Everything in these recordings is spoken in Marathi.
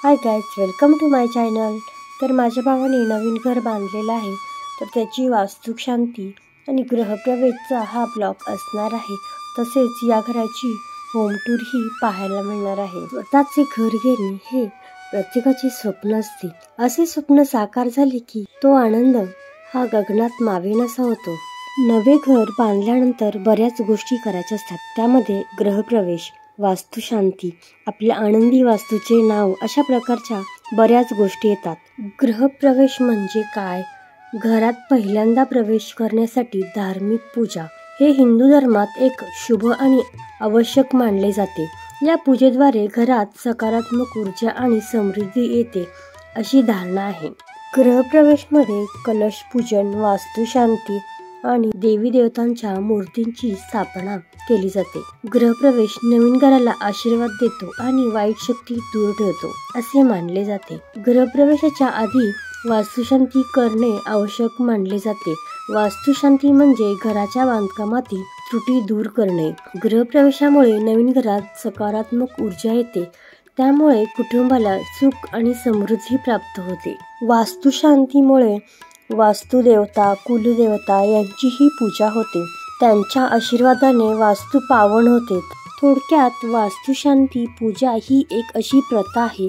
High guys, welcome to my channel. तर माझ्या भावाने नवीन घर बांधलेलं आहे, तर त्याची वास्तुशांती आणि गृहप्रवेशचा हा ब्लॉग असणार आहे। तसेच या घराची होम टूर ही पाहायला मिळणार आहे। स्वतःचे घर घेणे हे प्रत्येकाचे स्वप्न असते। असे स्वप्न साकार झाले की तो आनंद हा गगनात मावेनासा होतो। नवे घर बांधल्यानंतर बऱ्याच गोष्टी करायच्या असतात, त्यामध्ये गृहप्रवेश, वास्तुशांती, आपल्या आनंदी वास्तूचे नाव अशा प्रकारच्या बऱ्याच गोष्टी येतात। गृहप्रवेश म्हणजे काय? घरात पहिल्यांदा प्रवेश करण्यासाठी धार्मिक पूजा हे हिंदू धर्मात एक शुभ आणि आवश्यक मानले जाते। या पूजेद्वारे घरात सकारात्मक ऊर्जा आणि समृद्धी येते अशी धारणा आहे। गृहप्रवेशमध्ये कलश पूजन, वास्तुशांती आणि देवी देवतांच्या मूर्तींची स्थापना केली जाते। गृहप्रवेश नवीन घराला आशीर्वाद देतो आणि वाईट शक्ती दूर ठेवतो असे मानले जाते। गृहप्रवेशाच्या आधी वास्तुशांती करणे आवश्यक मानले जाते। वास्तुशांती म्हणजे घराच्या बांधकामातील त्रुटी दूर करणे। गृहप्रवेशामुळे नवीन घरात सकारात्मक ऊर्जा येते, त्यामुळे कुटुंबाला सुख आणि समृद्धी प्राप्त होते। वास्तुशांतीमुळे वास्तुदेवता, कुलदेवता यांचीही पूजा होते, त्यांच्या आशीर्वादाने वास्तू पावन होते। थोडक्यात वास्तुशांती पूजा ही एक अशी प्रथा आहे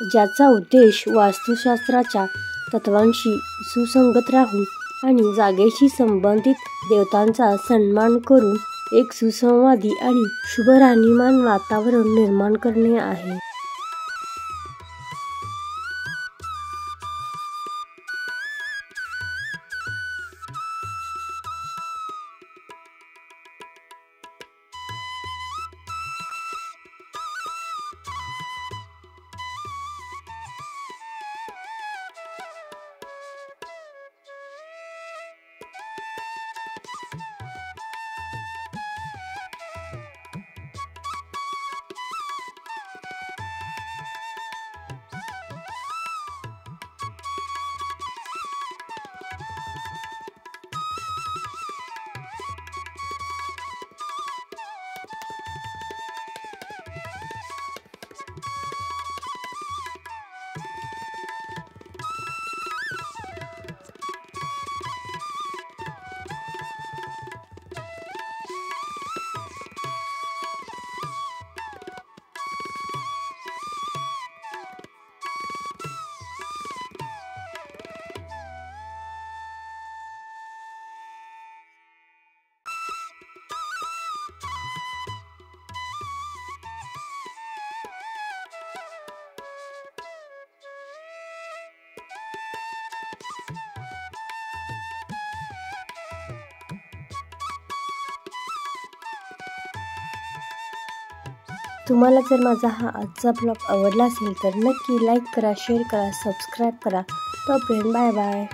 ज्याचा उद्देश वास्तुशास्त्राच्या तत्वांशी सुसंगत राहून आणि जागेशी संबंधित देवतांचा सन्मान करून एक सुसंवादी आणि शुभ राहणीमान वातावरण निर्माण करणे आहे। तुम्हाला जर माझा हा आजचा ब्लॉग आवडला असेल तर नक्की लाईक करा, शेअर करा, सबस्क्राईब करा। तोपर्यंत बाय बाय।